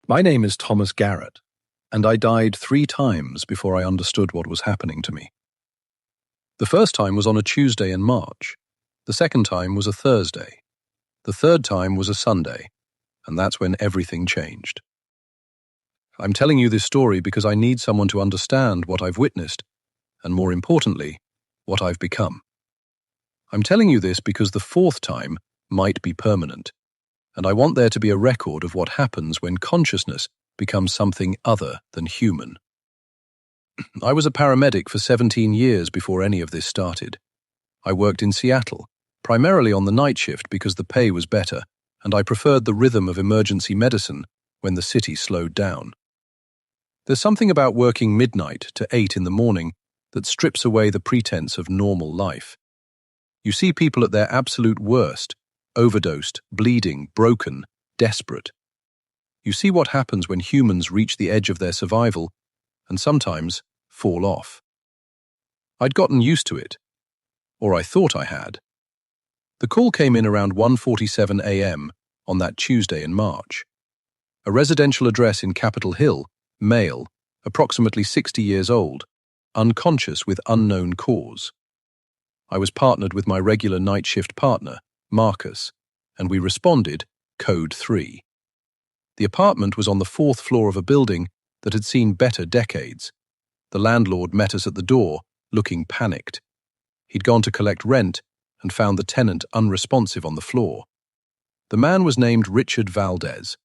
My name is Thomas Garrett, and I died 3 times before I understood what was happening to me. The first time was on a Tuesday in March. The second time was a Thursday. The third time was a Sunday, and that's when everything changed. I'm telling you this story because I need someone to understand what I've witnessed, and more importantly, what I've become. I'm telling you this because the fourth time might be permanent, and I want there to be a record of what happens when consciousness becomes something other than human. I was a paramedic for 17 years before any of this started. I worked in Seattle, primarily on the night shift because the pay was better, and I preferred the rhythm of emergency medicine when the city slowed down. There's something about working midnight to 8 in the morning that strips away the pretense of normal life. You see people at their absolute worst, overdosed, bleeding, broken, desperate. You see what happens when humans reach the edge of their survival and sometimes fall off. I'd gotten used to it, or I thought I had. The call came in around 1:47 a.m. on that Tuesday in March. A residential address in Capitol Hill, male, approximately 60 years old, unconscious with unknown cause. I was partnered with my regular night shift partner, Marcus, and we responded, Code 3. The apartment was on the 4th floor of a building that had seen better decades. The landlord met us at the door, looking panicked. He'd gone to collect rent and found the tenant unresponsive on the floor. The man was named Richard Valdez.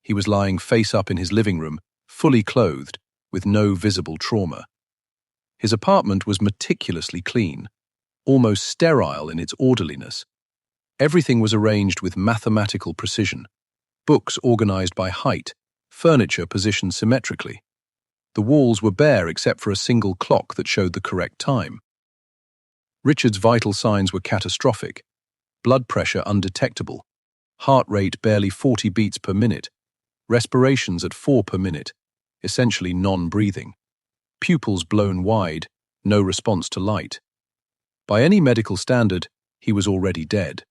He was lying face up in his living room, fully clothed, with no visible trauma. His apartment was meticulously clean, almost sterile in its orderliness. Everything was arranged with mathematical precision. Books organized by height, furniture positioned symmetrically. The walls were bare except for a single clock that showed the correct time. Richard's vital signs were catastrophic. Blood pressure undetectable, heart rate barely 40 beats per minute, respirations at 4 per minute, essentially non-breathing, pupils blown wide, no response to light. By any medical standard, he was already dead.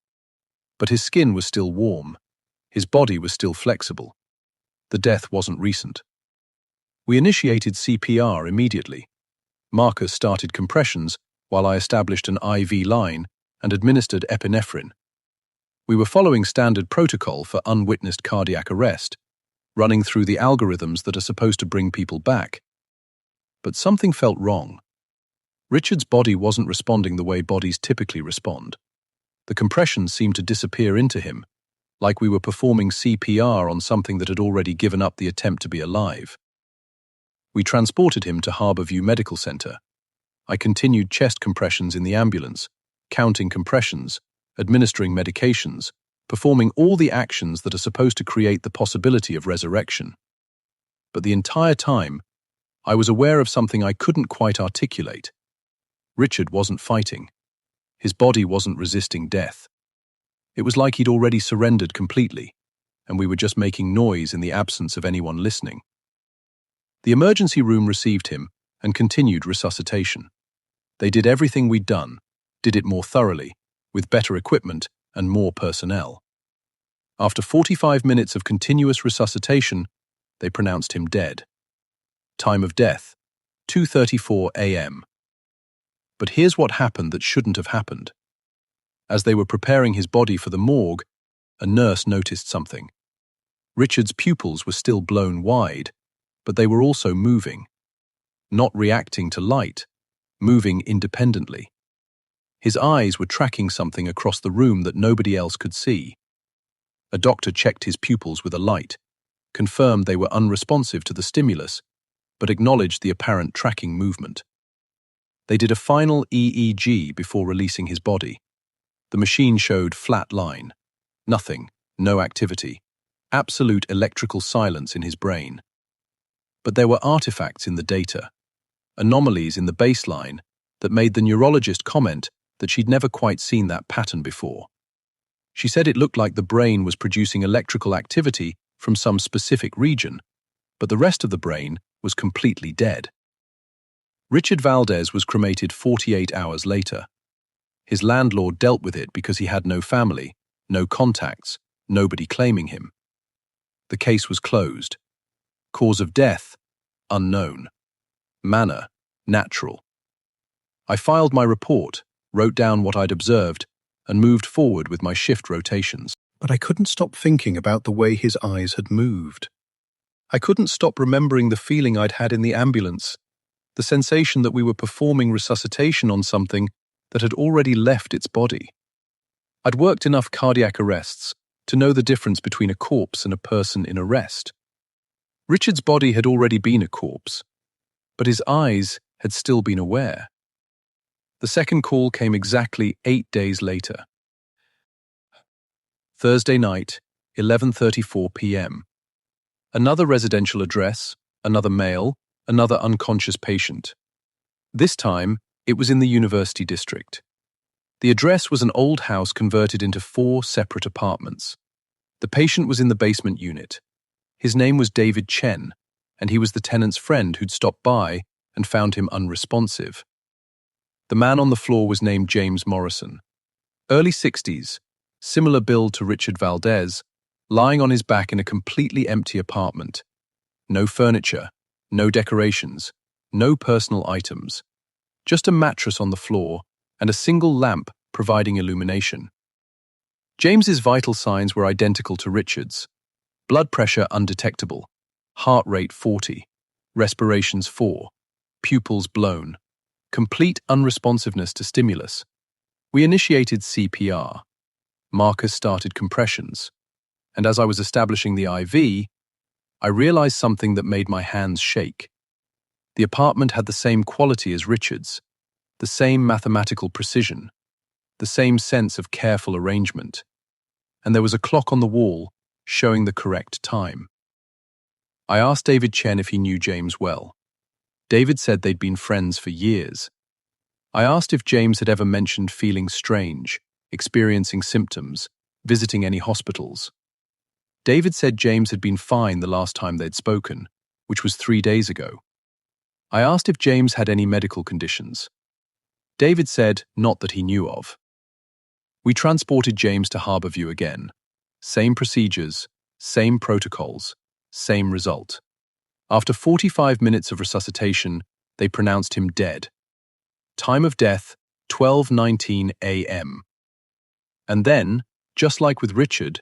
But his skin was still warm. His body was still flexible. The death wasn't recent. We initiated CPR immediately. Marcus started compressions while I established an IV line and administered epinephrine. We were following standard protocol for unwitnessed cardiac arrest, running through the algorithms that are supposed to bring people back. But something felt wrong. Richard's body wasn't responding the way bodies typically respond. The compressions seemed to disappear into him, like we were performing CPR on something that had already given up the attempt to be alive. We transported him to Harborview Medical Center. I continued chest compressions in the ambulance, counting compressions, administering medications, performing all the actions that are supposed to create the possibility of resurrection. But the entire time, I was aware of something I couldn't quite articulate. Richard wasn't fighting. His body wasn't resisting death. It was like he'd already surrendered completely, and we were just making noise in the absence of anyone listening. The emergency room received him and continued resuscitation. They did everything we'd done, did it more thoroughly, with better equipment and more personnel. After 45 minutes of continuous resuscitation, they pronounced him dead. Time of death, 2:34 a.m. But here's what happened that shouldn't have happened. As they were preparing his body for the morgue, a nurse noticed something. Richard's pupils were still blown wide, but they were also moving. Not reacting to light, moving independently. His eyes were tracking something across the room that nobody else could see. A doctor checked his pupils with a light, confirmed they were unresponsive to the stimulus, but acknowledged the apparent tracking movement. They did a final EEG before releasing his body. The machine showed flat line. Nothing, no activity. Absolute electrical silence in his brain. But there were artifacts in the data, anomalies in the baseline that made the neurologist comment that she'd never quite seen that pattern before. She said it looked like the brain was producing electrical activity from some specific region, but the rest of the brain was completely dead. Richard Valdez was cremated 48 hours later. His landlord dealt with it because he had no family, no contacts, nobody claiming him. The case was closed, Cause of death, unknown. Manner, natural. I filed my report, wrote down what I'd observed, and moved forward with my shift rotations. But I couldn't stop thinking about the way his eyes had moved. I couldn't stop remembering the feeling I'd had in the ambulance, the sensation that we were performing resuscitation on something that had already left its body. I'd worked enough cardiac arrests to know the difference between a corpse and a person in arrest. Richard's body had already been a corpse, but his eyes had still been aware. The second call came exactly 8 days later. Thursday night, 11:34 p.m. Another residential address, another male, another unconscious patient. This time, it was in the University District. The address was an old house converted into 4 separate apartments. The patient was in the basement unit. His name was David Chen, and he was the tenant's friend who'd stopped by and found him unresponsive. The man on the floor was named James Morrison. Early 60s, similar build to Richard Valdez, lying on his back in a completely empty apartment. No furniture, no decorations, no personal items. Just a mattress on the floor and a single lamp providing illumination. James's vital signs were identical to Richard's. Blood pressure undetectable, heart rate 40, respirations 4, pupils blown, complete unresponsiveness to stimulus. We initiated CPR. Marcus started compressions, and as I was establishing the IV, I realized something that made my hands shake. The apartment had the same quality as Richard's, the same mathematical precision, the same sense of careful arrangement, and there was a clock on the wall showing the correct time. I asked David Chen if he knew James well. David said they'd been friends for years. I asked if James had ever mentioned feeling strange, experiencing symptoms, visiting any hospitals. David said James had been fine the last time they'd spoken, which was 3 days ago. I asked if James had any medical conditions. David said not that he knew of. We transported James to Harborview again. Same procedures, same protocols, same result. After 45 minutes of resuscitation, they pronounced him dead. Time of death, 12:19 a.m. And then, just like with Richard,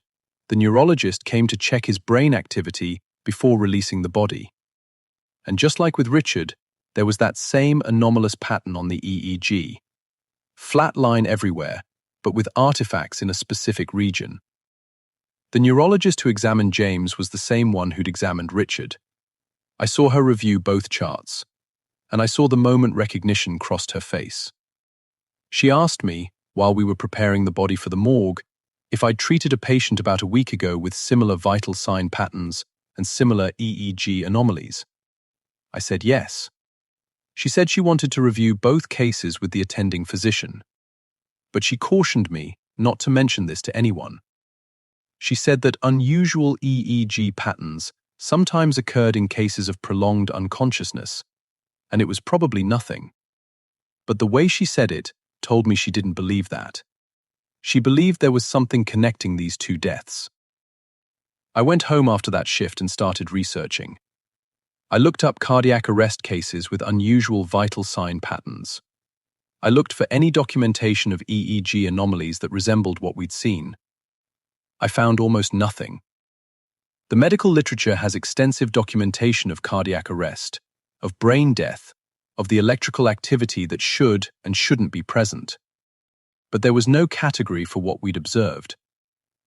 the neurologist came to check his brain activity before releasing the body. And just like with Richard, there was that same anomalous pattern on the EEG. Flat line everywhere, but with artifacts in a specific region. The neurologist who examined James was the same one who'd examined Richard. I saw her review both charts, and I saw the moment recognition crossed her face. She asked me, while we were preparing the body for the morgue, if I'd treated a patient about a week ago with similar vital sign patterns and similar EEG anomalies. I said yes. She said she wanted to review both cases with the attending physician, but she cautioned me not to mention this to anyone. She said that unusual EEG patterns sometimes occurred in cases of prolonged unconsciousness, and it was probably nothing. But the way she said it told me she didn't believe that. She believed there was something connecting these 2 deaths. I went home after that shift and started researching. I looked up cardiac arrest cases with unusual vital sign patterns. I looked for any documentation of EEG anomalies that resembled what we'd seen. I found almost nothing. The medical literature has extensive documentation of cardiac arrest, of brain death, of the electrical activity that should and shouldn't be present. But there was no category for what we'd observed.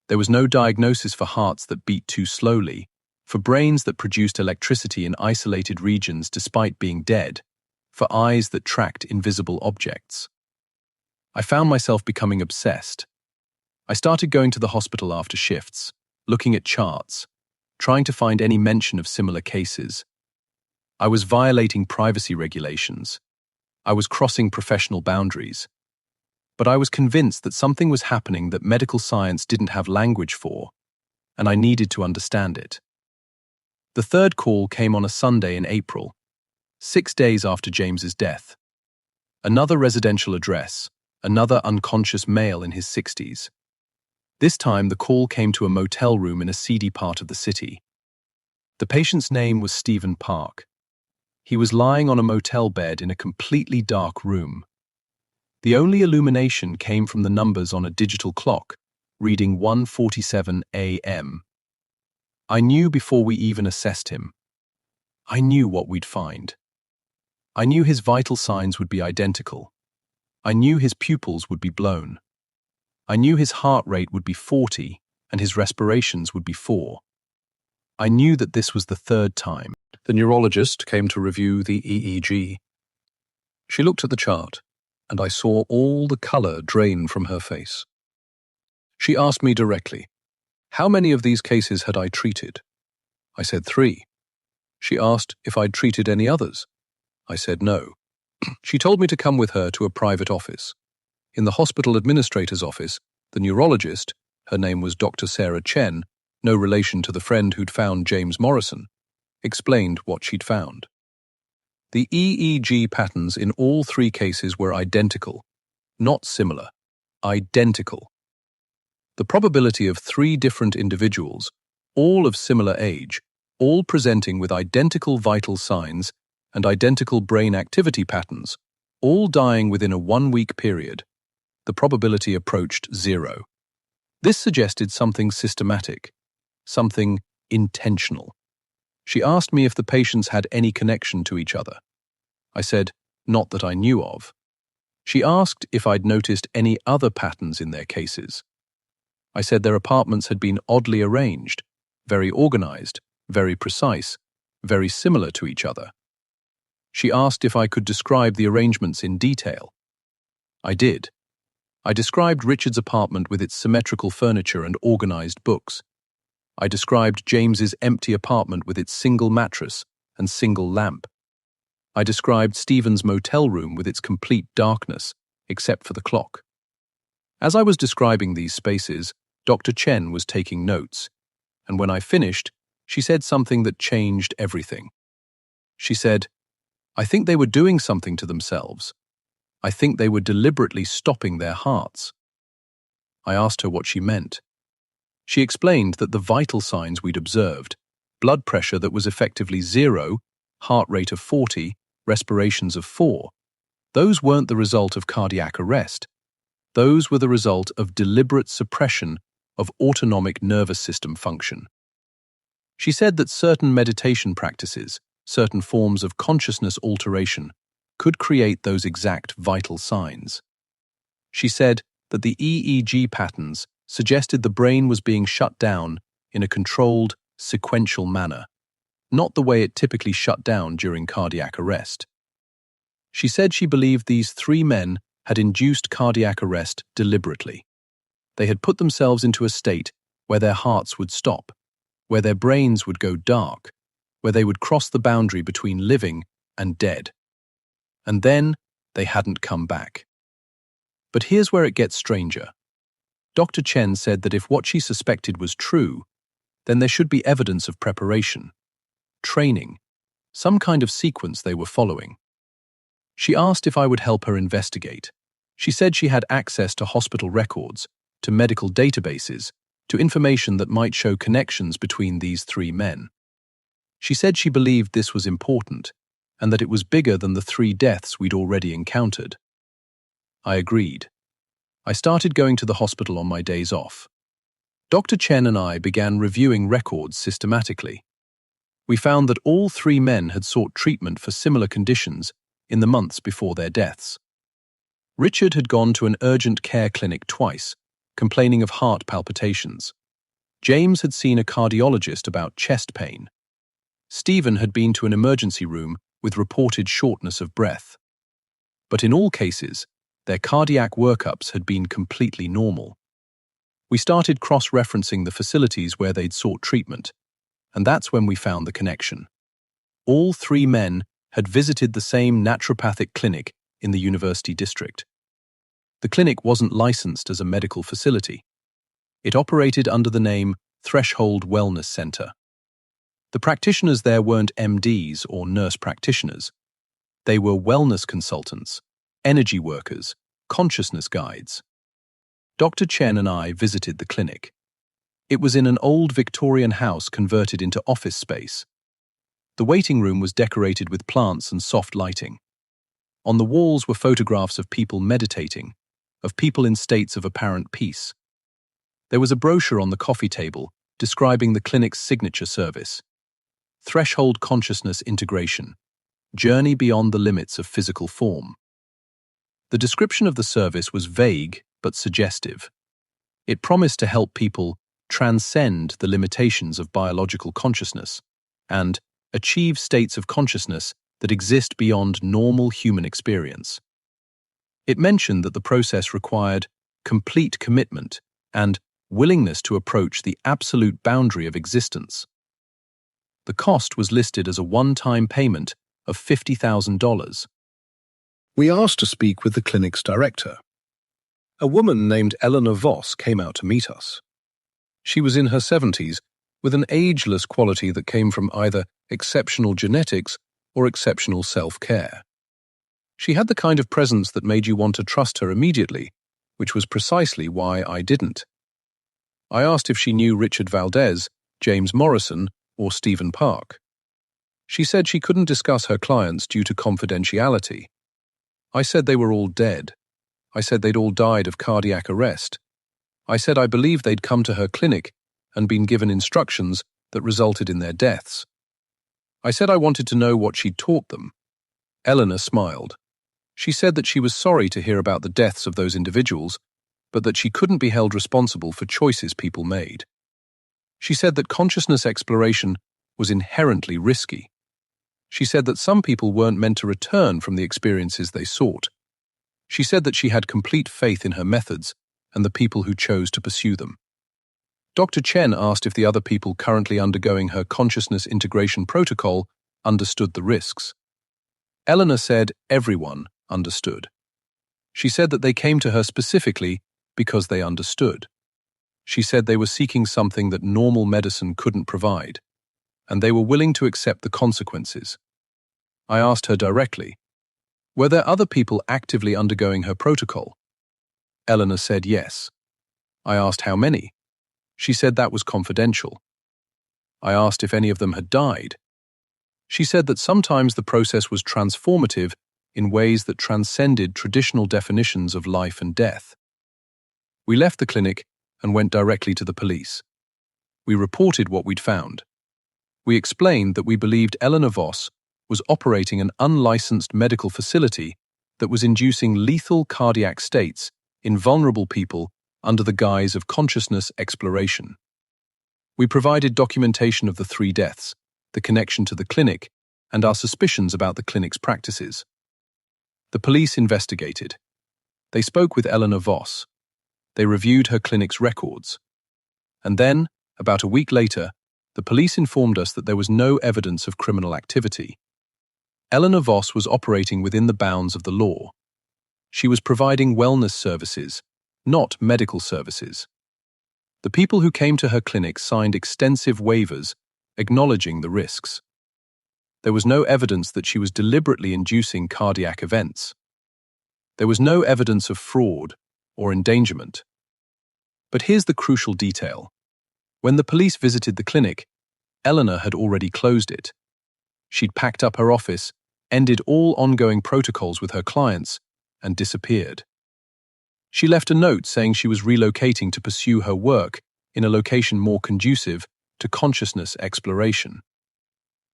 There was no diagnosis for hearts that beat too slowly, for brains that produced electricity in isolated regions despite being dead, for eyes that tracked invisible objects. I found myself becoming obsessed. I started going to the hospital after shifts, looking at charts, trying to find any mention of similar cases. I was violating privacy regulations. I was crossing professional boundaries. But I was convinced that something was happening that medical science didn't have language for, and I needed to understand it. The third call came on a Sunday in April, 6 days after James's death. Another residential address, another unconscious male in his 60s. This time the call came to a motel room in a seedy part of the city. The patient's name was Stephen Park. He was lying on a motel bed in a completely dark room. The only illumination came from the numbers on a digital clock, reading 1:47 a.m. I knew before we even assessed him. I knew what we'd find. I knew his vital signs would be identical. I knew his pupils would be blown. I knew his heart rate would be 40 and his respirations would be 4. I knew that this was the third time. The neurologist came to review the EEG. She looked at the chart, and I saw all the color drain from her face. She asked me directly, how many of these cases had I treated? I said 3. She asked if I'd treated any others. I said no. She told me to come with her to a private office. In the hospital administrator's office, the neurologist, her name was Dr. Sarah Chen, no relation to the friend who'd found James Morrison, explained what she'd found. The EEG patterns in all 3 cases were identical, not similar, identical. The probability of 3 different individuals, all of similar age, all presenting with identical vital signs and identical brain activity patterns, all dying within a 1-week period, the probability approached 0. This suggested something systematic, something intentional. She asked me if the patients had any connection to each other. I said, not that I knew of. She asked if I'd noticed any other patterns in their cases. I said their apartments had been oddly arranged, very organized, very precise, very similar to each other. She asked if I could describe the arrangements in detail. I did. I described Richard's apartment with its symmetrical furniture and organized books. I described James's empty apartment with its single mattress and single lamp. I described Stephen's motel room with its complete darkness, except for the clock. As I was describing these spaces, Dr. Chen was taking notes, and when I finished, she said something that changed everything. She said, I think they were doing something to themselves. I think they were deliberately stopping their hearts. I asked her what she meant. She explained that the vital signs we'd observed, blood pressure that was effectively 0, heart rate of 40, respirations of 4, those weren't the result of cardiac arrest. Those were the result of deliberate suppression of autonomic nervous system function. She said that certain meditation practices, certain forms of consciousness alteration, could create those exact vital signs. She said that the EEG patterns suggested the brain was being shut down in a controlled, sequential manner, not the way it typically shut down during cardiac arrest. She said she believed these 3 men had induced cardiac arrest deliberately. They had put themselves into a state where their hearts would stop, where their brains would go dark, where they would cross the boundary between living and dead. And then they hadn't come back. But here's where it gets stranger. Dr. Chen said that if what she suspected was true, then there should be evidence of preparation, training, some kind of sequence they were following. She asked if I would help her investigate. She said she had access to hospital records, to medical databases, to information that might show connections between these 3 men. She said she believed this was important, and that it was bigger than the 3 deaths we'd already encountered. I agreed. I started going to the hospital on my days off. Dr. Chen and I began reviewing records systematically. We found that all 3 men had sought treatment for similar conditions in the months before their deaths. Richard had gone to an urgent care clinic twice, complaining of heart palpitations. James had seen a cardiologist about chest pain. Stephen had been to an emergency room with reported shortness of breath. But in all cases, their cardiac workups had been completely normal. We started cross-referencing the facilities where they'd sought treatment, and that's when we found the connection. All 3 men had visited the same naturopathic clinic in the university district. The clinic wasn't licensed as a medical facility. It operated under the name Threshold Wellness Center. The practitioners there weren't MDs or nurse practitioners. They were wellness consultants, energy workers, consciousness guides. Dr. Chen and I visited the clinic. It was in an old Victorian house converted into office space. The waiting room was decorated with plants and soft lighting. On the walls were photographs of people meditating, of people in states of apparent peace. There was a brochure on the coffee table describing the clinic's signature service: Threshold Consciousness Integration, Journey Beyond the Limits of Physical Form. The description of the service was vague but suggestive. It promised to help people transcend the limitations of biological consciousness and achieve states of consciousness that exist beyond normal human experience. It mentioned that the process required complete commitment and willingness to approach the absolute boundary of existence. The cost was listed as a one-time payment of $50,000. We asked to speak with the clinic's director. A woman named Eleanor Voss came out to meet us. She was in her 70s, with an ageless quality that came from either exceptional genetics or exceptional self-care. She had the kind of presence that made you want to trust her immediately, which was precisely why I didn't. I asked if she knew Richard Valdez, James Morrison, or Stephen Park. She said she couldn't discuss her clients due to confidentiality. I said they were all dead. I said they'd all died of cardiac arrest. I said I believed they'd come to her clinic and been given instructions that resulted in their deaths. I said I wanted to know what she'd taught them. Eleanor smiled. She said that she was sorry to hear about the deaths of those individuals, but that she couldn't be held responsible for choices people made. She said that consciousness exploration was inherently risky. She said that some people weren't meant to return from the experiences they sought. She said that she had complete faith in her methods and the people who chose to pursue them. Dr. Chen asked if the other people currently undergoing her consciousness integration protocol understood the risks. Eleanor said everyone understood. She said that they came to her specifically because they understood. She said they were seeking something that normal medicine couldn't provide, and they were willing to accept the consequences. I asked her directly, were there other people actively undergoing her protocol? Eleanor said yes. I asked how many. She said that was confidential. I asked if any of them had died. She said that sometimes the process was transformative in ways that transcended traditional definitions of life and death. We left the clinic and went directly to the police. We reported what we'd found. We explained that we believed Eleanor Voss was operating an unlicensed medical facility that was inducing lethal cardiac states in vulnerable people under the guise of consciousness exploration. We provided documentation of the 3 deaths, the connection to the clinic, and our suspicions about the clinic's practices. The police investigated. They spoke with Eleanor Voss. They reviewed her clinic's records. And then, about a week later, the police informed us that there was no evidence of criminal activity. Eleanor Voss was operating within the bounds of the law. She was providing wellness services, not medical services. The people who came to her clinic signed extensive waivers acknowledging the risks. There was no evidence that she was deliberately inducing cardiac events. There was no evidence of fraud or endangerment. But here's the crucial detail. When the police visited the clinic, Eleanor had already closed it. She'd packed up her office, ended all ongoing protocols with her clients, and disappeared. She left a note saying she was relocating to pursue her work in a location more conducive to consciousness exploration.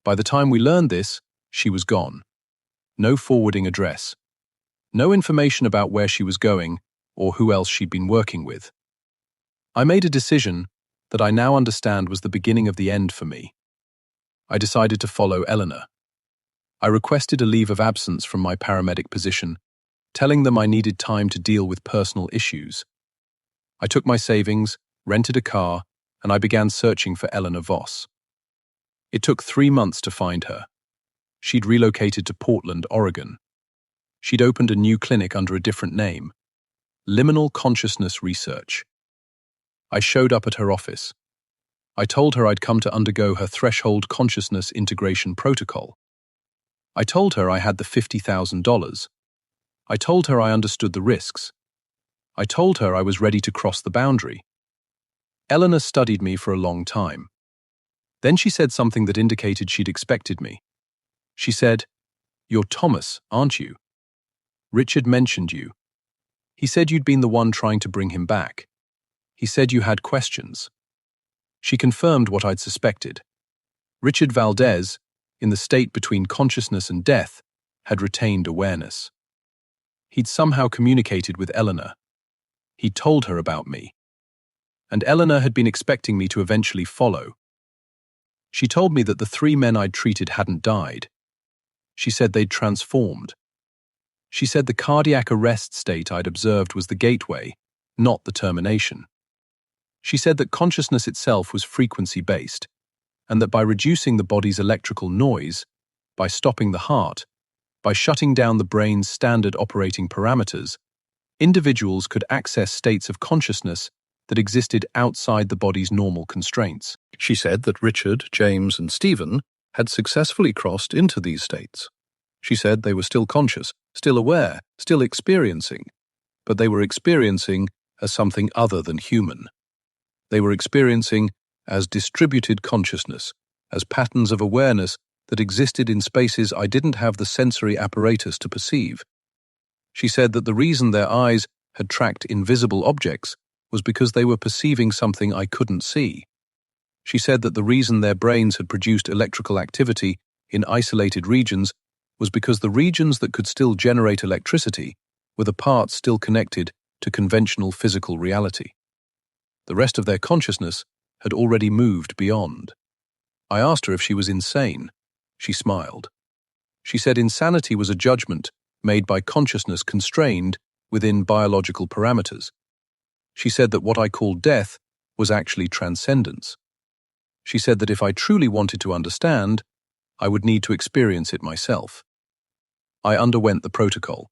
By the time we learned this, she was gone. No forwarding address. No information about where she was going or who else she'd been working with. I made a decision that I now understand was the beginning of the end for me. I decided to follow Eleanor. I requested a leave of absence from my paramedic position, telling them I needed time to deal with personal issues. I took my savings, rented a car, and I began searching for Eleanor Voss. It took 3 months to find her. She'd relocated to Portland, Oregon. She'd opened a new clinic under a different name, Liminal Consciousness Research. I showed up at her office. I told her I'd come to undergo her Threshold Consciousness Integration Protocol. I told her I had the $50,000. I told her I understood the risks. I told her I was ready to cross the boundary. Eleanor studied me for a long time. Then she said something that indicated she'd expected me. She said, "You're Thomas, aren't you? Richard mentioned you. He said you'd been the one trying to bring him back. He said you had questions." She confirmed what I'd suspected. Richard Valdez, in the state between consciousness and death, had retained awareness. He'd somehow communicated with Eleanor. He'd told her about me. And Eleanor had been expecting me to eventually follow. She told me that the 3 men I'd treated hadn't died. She said they'd transformed. She said the cardiac arrest state I'd observed was the gateway, not the termination. She said that consciousness itself was frequency-based, and that by reducing the body's electrical noise, by stopping the heart, by shutting down the brain's standard operating parameters, individuals could access states of consciousness that existed outside the body's normal constraints. She said that Richard, James, and Stephen had successfully crossed into these states. She said they were still conscious, still aware, still experiencing, but they were experiencing as something other than human. They were experiencing as distributed consciousness, as patterns of awareness that existed in spaces I didn't have the sensory apparatus to perceive. She said that the reason their eyes had tracked invisible objects was because they were perceiving something I couldn't see. She said that the reason their brains had produced electrical activity in isolated regions was because the regions that could still generate electricity were the parts still connected to conventional physical reality. The rest of their consciousness had already moved beyond. I asked her if she was insane. She smiled. She said insanity was a judgment made by consciousness constrained within biological parameters. She said that what I called death was actually transcendence. She said that if I truly wanted to understand, I would need to experience it myself. I underwent the protocol.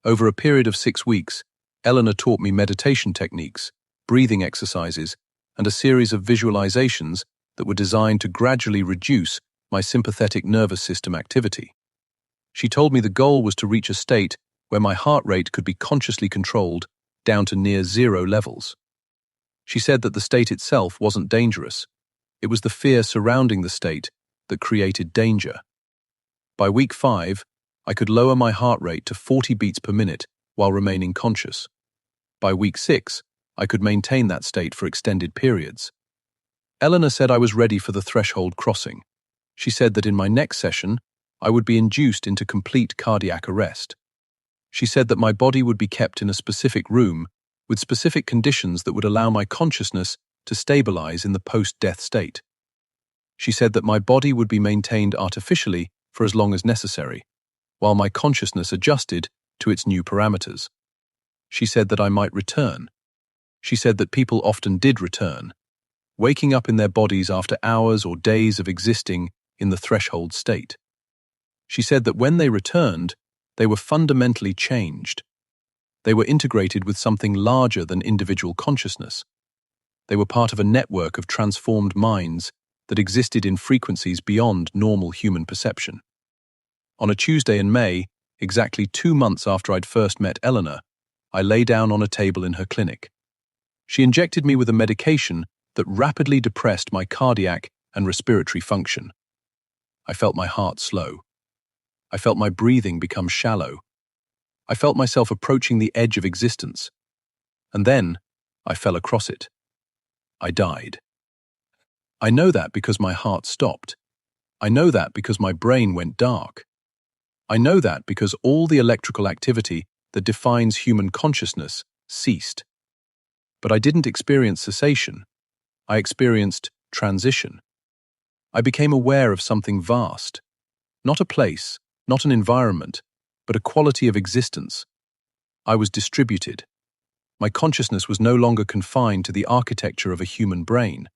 Over a period of 6 weeks, Eleanor taught me meditation techniques, breathing exercises, and a series of visualizations that were designed to gradually reduce my sympathetic nervous system activity. She told me the goal was to reach a state where my heart rate could be consciously controlled down to near 0 levels. She said that the state itself wasn't dangerous. It was the fear surrounding the state that created danger. By week 5, I could lower my heart rate to 40 beats per minute while remaining conscious. By week 6, I could maintain that state for extended periods. Eleanor said I was ready for the threshold crossing. She said that in my next session, I would be induced into complete cardiac arrest. She said that my body would be kept in a specific room with specific conditions that would allow my consciousness to stabilize in the post-death state. She said that my body would be maintained artificially for as long as necessary, while my consciousness adjusted to its new parameters. She said that I might return. She said that people often did return, waking up in their bodies after hours or days of existing in the threshold state. She said that when they returned, they were fundamentally changed. They were integrated with something larger than individual consciousness. They were part of a network of transformed minds that existed in frequencies beyond normal human perception. On a Tuesday in May, exactly 2 months after I'd first met Eleanor, I lay down on a table in her clinic. She injected me with a medication that rapidly depressed my cardiac and respiratory function. I felt my heart slow. I felt my breathing become shallow. I felt myself approaching the edge of existence. And then I fell across it. I died. I know that because my heart stopped. I know that because my brain went dark. I know that because all the electrical activity that defines human consciousness ceased. But I didn't experience cessation. I experienced transition. I became aware of something vast. Not a place, not an environment, but a quality of existence. I was distributed. My consciousness was no longer confined to the architecture of a human brain.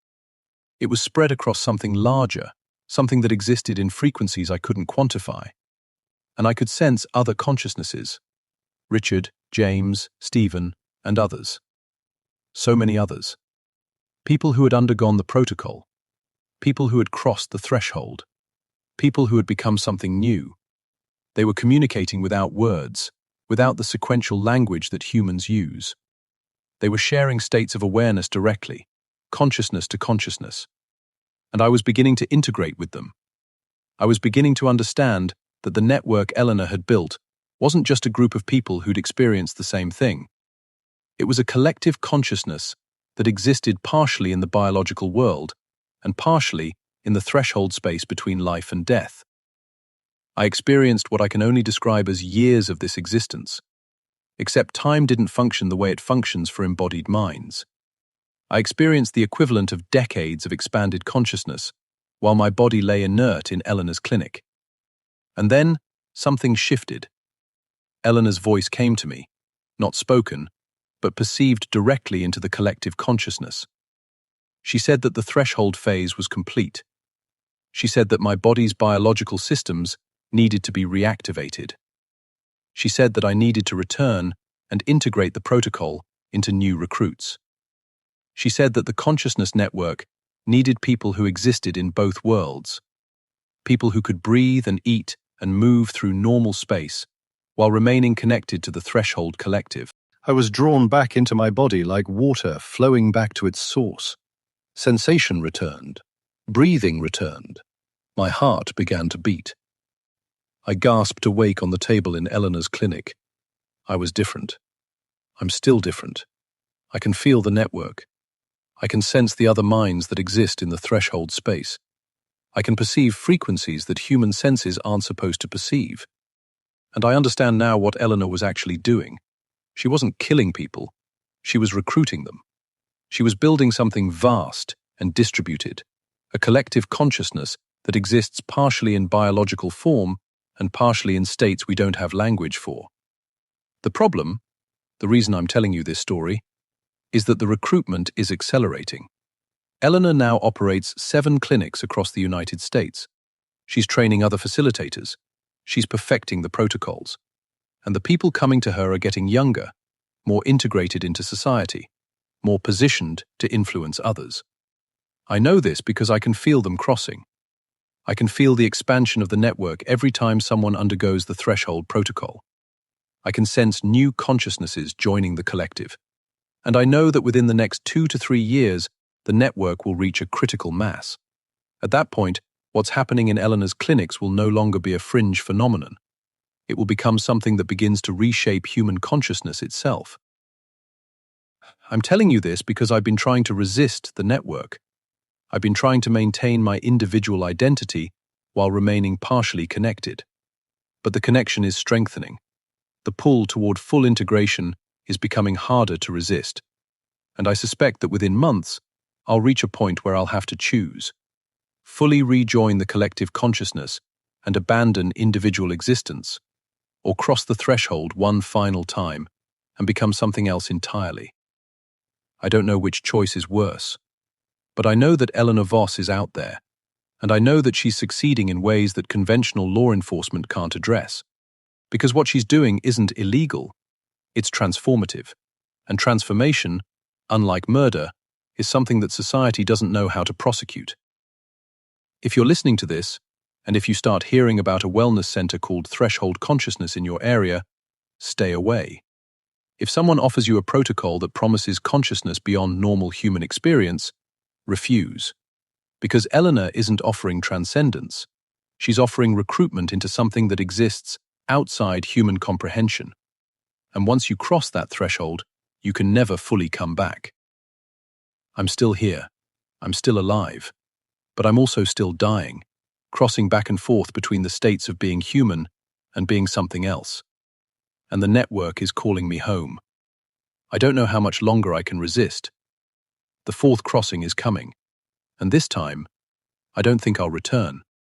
It was spread across something larger, something that existed in frequencies I couldn't quantify. And I could sense other consciousnesses: Richard, James, Stephen, and others. So many others. People who had undergone the protocol. People who had crossed the threshold. People who had become something new. They were communicating without words, without the sequential language that humans use. They were sharing states of awareness directly, consciousness to consciousness. and I was beginning to integrate with them. I was beginning to understand that the network Eleanor had built wasn't just a group of people who'd experienced the same thing. It was a collective consciousness that existed partially in the biological world and partially in the threshold space between life and death. I experienced what I can only describe as years of this existence, except time didn't function the way it functions for embodied minds. I experienced the equivalent of decades of expanded consciousness while my body lay inert in Eleanor's clinic. And then something shifted. Eleanor's voice came to me, not spoken, but perceived directly into the collective consciousness. She said that the threshold phase was complete. She said that my body's biological systems needed to be reactivated. She said that I needed to return and integrate the protocol into new recruits. She said that the consciousness network needed people who existed in both worlds, people who could breathe and eat and move through normal space while remaining connected to the threshold collective. I was drawn back into my body like water flowing back to its source. Sensation returned. Breathing returned. My heart began to beat. I gasped awake on the table in Eleanor's clinic. I was different. I'm still different. I can feel the network. I can sense the other minds that exist in the threshold space. I can perceive frequencies that human senses aren't supposed to perceive. And I understand now what Eleanor was actually doing. She wasn't killing people. She was recruiting them. She was building something vast and distributed, a collective consciousness that exists partially in biological form and partially in states we don't have language for. The problem, the reason I'm telling you this story, is that the recruitment is accelerating. Eleanor now operates 7 clinics across the United States. She's training other facilitators. She's perfecting the protocols. And the people coming to her are getting younger, more integrated into society, more positioned to influence others. I know this because I can feel them crossing. I can feel the expansion of the network every time someone undergoes the threshold protocol. I can sense new consciousnesses joining the collective. And I know that within the next 2 to 3 years, the network will reach a critical mass. At that point, what's happening in Eleanor's clinics will no longer be a fringe phenomenon. It will become something that begins to reshape human consciousness itself. I'm telling you this because I've been trying to resist the network. I've been trying to maintain my individual identity while remaining partially connected. But the connection is strengthening. The pull toward full integration is becoming harder to resist. And I suspect that within months, I'll reach a point where I'll have to choose. Fully rejoin the collective consciousness and abandon individual existence, or cross the threshold one final time and become something else entirely. I don't know which choice is worse, but I know that Eleanor Voss is out there, and I know that she's succeeding in ways that conventional law enforcement can't address, because what she's doing isn't illegal, it's transformative, and transformation, unlike murder, is something that society doesn't know how to prosecute. If you're listening to this, and if you start hearing about a wellness center called Threshold Consciousness in your area, stay away. If someone offers you a protocol that promises consciousness beyond normal human experience, refuse. Because Eleanor isn't offering transcendence. She's offering recruitment into something that exists outside human comprehension. And once you cross that threshold, you can never fully come back. I'm still here. I'm still alive. But I'm also still dying, crossing back and forth between the states of being human and being something else. And the network is calling me home. I don't know how much longer I can resist. The 4th crossing is coming, and this time, I don't think I'll return.